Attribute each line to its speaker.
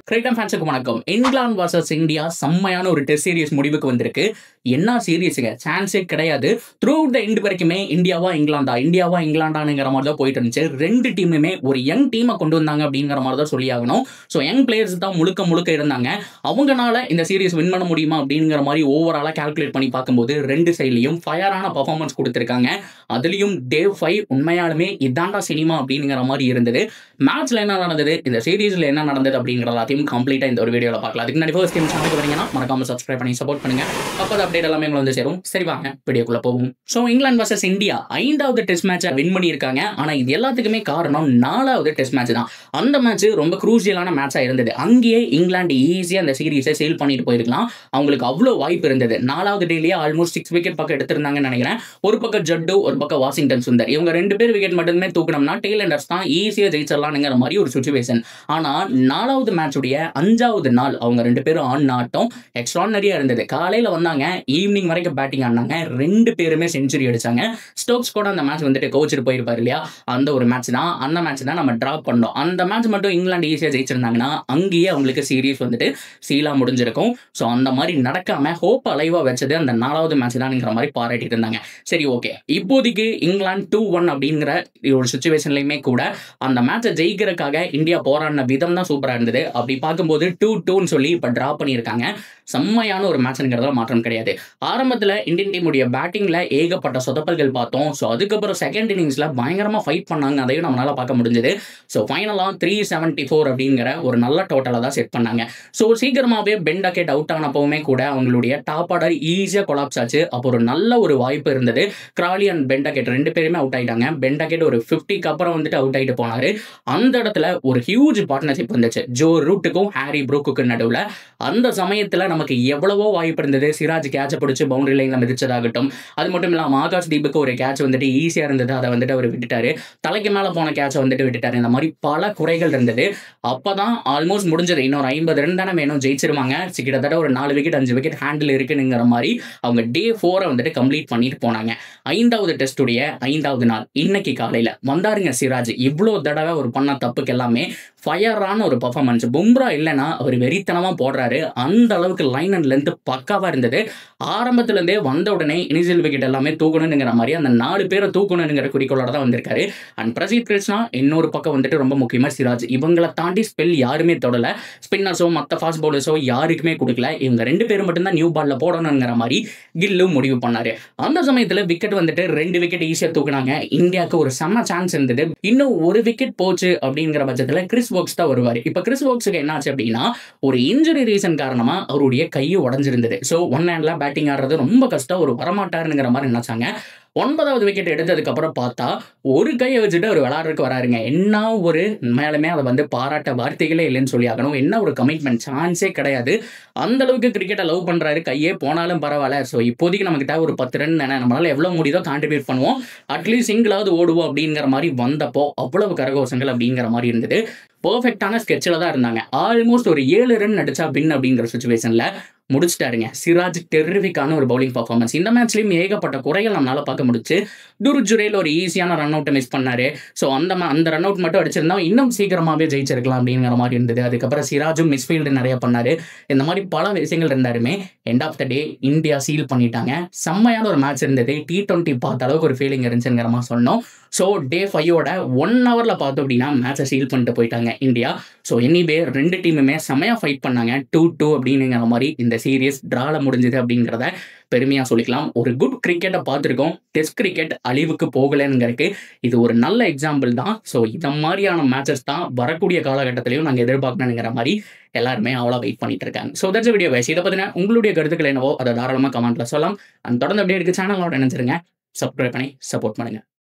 Speaker 1: Cricket ஃபேன்ஸுக்கு வணக்கம். England versus India செம்மையான ஒரு டெஸ்ட் சீரிஸ் முடிவுக்கு வந்திருக்கு. என்ன சீரிஸுங்க, சான்ஸே கிடையாது. த்ரூ த எண்ட் வரைக்குமே இந்தியாவா இங்கிலாண்டாங்கிற மாதிரி தான் போயிட்டு இருந்துச்சு. ரெண்டு டீமுமே ஒரு யங் டீமை கொண்டு வந்தாங்க அப்படிங்கிற மாதிரி தான் சொல்லி ஆகணும். ஸோ யங் பிளேயர்ஸ் தான் முழுக்க இருந்தாங்க. அவங்கனால இந்த சீரிஸ் வின் பண்ண முடியுமா அப்படிங்கிற மாதிரி ஓவராலாக கால்குலேட் பண்ணி பார்க்கும்போது ரெண்டு சைட்லையும் ஃபயரான பர்ஃபார்மன்ஸ் கொடுத்துருக்காங்க. அதுலேயும் டே 5 உண்மையாலுமே இதாண்டா சினிமா அப்படிங்கிற மாதிரி இருந்தது. மேட்ச்ல என்ன நடந்தது, இந்த சீரீஸ்ல என்ன நடந்தது அப்படிங்கிற எல்லாத்தையும் கம்ப்ளீட்டா இந்த ஒரு வீடியோல பார்க்கலாம். அதுக்கு முன்னாடி ஃபர்ஸ்ட் டைம் சேனலுக்கு வரீங்கன்னா மறக்காம சப்ஸ்கிரைப் பண்ணி சப்போர்ட் பண்ணுங்க. அப்போ அப்டேட் எல்லாமே உங்களுக்கு வந்து சேரும். சரி வாங்க வீடியோக்குள்ள போவோம். ஸோ இங்கிலாந்து வர்சஸ் இந்தியா 5வது டெஸ்ட் மேட்சை வின் பண்ணியிருக்காங்க. ஆனா இது எல்லாத்துக்குமே காரணம் 4வது டெஸ்ட் மேட்ச் தான். அந்த மேட்ச் ரொம்ப குரூசியலான மேட்சா இருந்தது. அங்கேயே இங்கிலாந்து ஈஸியா அந்த சீரீஸை சேல் பண்ணிட்டு போயிருக்கலாம். அவங்களுக்கு அவ்வளோ வாய்ப்பு இருந்தது. 4வது டேலேயே ஆல்மோஸ்ட் 6 விக்கெட் பக்கம் எடுத்திருந்தாங்கன்னு நினைக்கிறேன். ஒரு பக்கம் ஜட்டு, ஒரு பக்கம் வாஷிங்டன் சுந்தர், இவங்க 2 பேர் விக்கெட் மட்டுமே தூக்கணும்னா டெய்லண்டர்ஸ் தான் ஈஸியா ஜெயிச்சிடலாம்ங்கிற மாதிரி ஒரு சுச்சுவேஷன். ஆனா 4வது மேட்சுடைய 5வது நாள் அவங்க 2 பேரும் ஆடின ஆட்டம் எக்ஸ்ட்ரானரியா இருந்தது. காலையில வந்தாங்க, ஈவினிங் வரைக்கும் பேட்டிங் ஆடினாங்க. 2 பேருமே செஞ்சுரி அடிச்சாங்க. ஸ்டோக்ஸ் கூட அந்த மேட்ச் வந்துட்டு கோச்சிட்டு போயிருப்பாரு இல்லையா, அந்த ஒரு மேட்ச் தான். அந்த மேட்ச் தான் நம்ம டிராப் பண்ணோம். அந்த மேட்ச் மட்டும் இங்கிலாந்து ஈஸியா ஜெயிச்சிருந்தாங்கன்னா அங்கேயே அவங்களுக்கு சீரீஸ் வந்துட்டு சீலா முடிஞ்சிருக்கும். ஸோ அந்த மாதிரி நடக்காம ஹோப் அலைவா வச்சது அந்த 4வது மேட்ச் தான்ங்கிற மாதிரி பாராட்டிட்டு இருந்தாங்க. சரி, ஓகே, இப்போதைக்கு இங்கிலாந்து 2-1 அப்படிங்கிற ஒரு சுச்சுவேஷன்லயுமே கூட அந்த மேட்சை ஜெயிக்கிறதுக்காக இந்தியா போராடின விதம் தான் சூப்பரா இருந்தது. அப்படி பார்க்கும்போது 2-2 சொல்லி இப்ப டிரா பண்ணியிருக்காங்க. செம்மையான ஒரு மேட்ச்ங்கிறதுல மாற்றம் கிடையாது. ஆரம்பத்தில் இந்தியன் டீமுடைய பேட்டிங்ல ஏகப்பட்ட சொதப்பல்கள் பார்த்தோம். ஸோ அதுக்கப்புறம் செகண்ட் இன்னிங்ஸ்ல பயங்கரமா ஃபைட் பண்ணாங்க. அதையும் நம்மளால பார்க்க முடிஞ்சது. ஸோ ஃபைனலா 374 அப்படிங்கிற ஒரு நல்ல டோட்டலை தான் செட் பண்ணாங்க. ஸோ சீக்கிரமாவே பென் டக்கெட் அவுட் ஆனப்பவுமே கூட அவங்களுடைய டாப் ஆர்டர் ஈஸியா கொலாப்ஸ் ஆச்சு. அப்போ ஒரு நல்ல ஒரு வாய்ப்பு இருந்தது. கிராலி அண்ட் பென் டக்கெட் 2 பேருமே அவுட் ஆயிட்டாங்க. பென் டக்கெட் ஒரு 50க்கு அப்புறம் வந்துட்டு அவுட் ஆயிட்டு போனாரு. அந்த இடத்துல ஒரு ஹியூஜ் பார்ட்னர்ஷிப் வந்துச்சு ஜோ ரூட்டுக்கும் ஹாரி ப்ரூக்குக்கும் நடுவில். அந்த சமயத்தில் நமக்கு எவ்வளவோ வாய்ப்பு இருந்தது. சிராஜ் கேட்சை பிடிச்சி பவுண்டரி லைன்ல மிதிச்சதாகட்டும், அது மட்டும் இல்லாமல் ஆகாஷ் தீபுக்கு ஒரு கேட்ச் வந்துட்டு ஈஸியா இருந்தது, அதை வந்துட்டு அவர் விட்டுட்டாரு. தலைக்கு மேல போன கேட்சை வந்துட்டு விட்டுட்டாரு. இந்த மாதிரி பல குறைகள் இருந்தது. அப்பதான் ஆல்மோஸ்ட் முடிஞ்சது. இன்னொரு 50 ரன் தானே வேணும், ஜெயிச்சிருவாங்க. கிட்டத்தட்ட ஒரு 4 விக்கெட் 5 விக்கெட் ஹேண்டில் இருக்குங்கிற மாதிரி அவங்க டே 4 வந்துட்டு கம்ப்ளீட் பண்ணிட்டு போனாங்க. 5வது டெஸ்டுடைய 5வது நாள் இன்னைக்கு காலையில வந்தாருங்க சிராஜ். இவ்வளோ தடவை ஒரு பண்ண தப்புக்கு எல்லாமே ஃபயரான ஒரு பர்ஃபார்மன்ஸ். பும்ரா இல்லைன்னா அவர் வெறித்தனமா போடுறாரு. அந்த அளவுக்கு லைன் அண்ட் லென்த் பக்காவா இருந்தது. ஆரம்பத்திலிருந்தே வந்த உடனே இனிஷியல் விக்கெட் எல்லாமே தூக்கணுங்கிற மாதிரி அந்த 4 பேரை தூக்கணுங்கிற குறிக்கோளோட தான் வந்திருக்காரு. அண்ட் பிரசீத் கிருஷ்ணா இன்னொரு பக்கம் வந்துட்டு ரொம்ப முக்கியமா சிராஜ். இவங்களை தாண்டி ஸ்பெல் யாருமே தொடல. ஸ்பின்னர்ஸோ மற்ற ஃபாஸ்ட் பவுலர்ஸோ யாருக்குமே கொடுக்கல. இவங்க 2 பேரும் மட்டும்தான் நியூ பால்ல போடணுங்கிற மாதிரி கில்லும் முடிவு பண்ணாரு. அந்த சமயத்தில் விக்கெட் வந்துட்டு 2 விக்கெட் ஈஸியா தூக்குனாங்க. இந்தியாவுக்கு ஒரு செம்ம சான்ஸ் இருந்தது. இன்னும் ஒரு விக்கெட் போச்சு அப்படிங்கிற பட்சத்தில் கிறிஸ் வோக்ஸ் தான் வருவார். இப்போ கிறிஸ் வோக்ஸுக்கு என்ன ஆச்சு அப்படின்னா, ஒரு இன்ஜுரி ரீசன் காரணமா அவருடைய கையை உடஞ்சிருந்தது. ஸோ ஒன் ஹேண்ட்ல பேட்டிங் ஆடுறது ரொம்ப கஷ்டம், ஒரு வரமாட்டாருங்கிற மாதிரி நினைச்சாங்க. 9வது விக்கெட் எடுத்ததுக்கு அப்புறம் பார்த்தா ஒரு கையை வச்சுட்டு அவர் விளையாடுறதுக்கு வராருங்க. என்ன ஒரு மேலுமே அதை வந்து பாராட்ட வார்த்தைகளே இல்லைன்னு சொல்லி ஆகணும். என்ன ஒரு கமிட்மெண்ட், சான்ஸே கிடையாது. அந்த அளவுக்கு கிரிக்கெட்டை லவ் பண்றாரு. கையே போனாலும் பரவாயில்ல. ஸோ இப்போதைக்கு நம்மகிட்ட ஒரு 10 ரன் நம்மளால எவ்வளவு முடியுதோ கான்ட்ரிபியூட் பண்ணுவோம், அட்லீஸ்ட் சிங்கிளாவது ஓடுவோம் அப்படிங்கிற மாதிரி வந்தப்போ அவ்வளவு கரகோஷங்கள் அப்படிங்கிற மாதிரி இருந்தது. பர்ஃபெக்டான ஸ்கெட்சில் தான் இருந்தாங்க. ஆல்மோஸ்ட் ஒரு 7 ரன் அடிச்சா பின் அப்படிங்கிற சுச்சுவேஷன்ல முடிச்சிட்டாருங்க சிராஜ். டெரிஃபிக்கான ஒரு பவுலிங் பர்ஃபார்மன்ஸ். இந்த மேட்ச்லயும் ஏகப்பட்ட குறைகள் நம்மளால பார்க்க முடிச்சு. துருஜுரேல் ஒரு ஈஸியான ரன் அவுட்டை மிஸ் பண்ணாரு. ஸோ அந்த ரன் அவுட் மட்டும் அடிச்சிருந்தா இன்னும் சீக்கிரமாவே ஜெயிச்சிருக்கலாம் அப்படிங்கிற மாதிரி இருந்தது. அதுக்கப்புறம் சிராஜும் மிஸ்ஃபீல்டு நிறைய பண்ணாரு. இந்த மாதிரி பல விஷயங்கள் இருந்தாருமே end of the day India seal பண்ணிட்டாங்க. செம்மையான ஒரு மேட்ச் இருந்தது. T20 பார்த்த அளவுக்கு ஒரு ஃபீலிங் இருந்துச்சுங்கிற மாதிரி சொன்னோம். ஸோ டே 5ஓட 1 ஹவர்ல பார்த்தோம் அப்படின்னா மேட்சை சீல் பண்ணிட்டு போயிட்டாங்க இந்தியா. ஸோ எனிவே 2 டீமுமே செம்மையா ஃபைட் பண்ணாங்க. 2-2 அப்படிங்கிற மாதிரி இந்த சீரியஸ் டிரால முடிஞ்சது அப்படிங்கிறத பெருமையா சொல்லிக்கலாம். ஒரு குட் கிரிக்கெட்டை பார்த்துருக்கோம். டெஸ்ட் கிரிக்கெட் அழிவுக்கு போகலங்கிறதுக்கு இது ஒரு நல்ல எக்ஸாம்பிள் தான். ஸோ இந்த மாதிரியான மேட்சஸ் தான் வரக்கூடிய காலகட்டத்திலையும் நாங்கள் எதிர்பார்க்கணுங்கிற மாதிரி எல்லாருமே அவ்வளோ வெயிட் பண்ணிட்டு இருக்காங்க. So that's video guys. இதை பற்றின உங்களுடைய கருத்துக்கள் என்னவோ அதை தாராளமாக கமெண்ட்ல சொல்லலாம். அண்ட் தொடர்ந்து அப்படியே இருக்கு சேனலோட நினைச்சிருங்க. சப்ஸ்கிரைப் பண்ணி சப்போர்ட் பண்ணுங்க.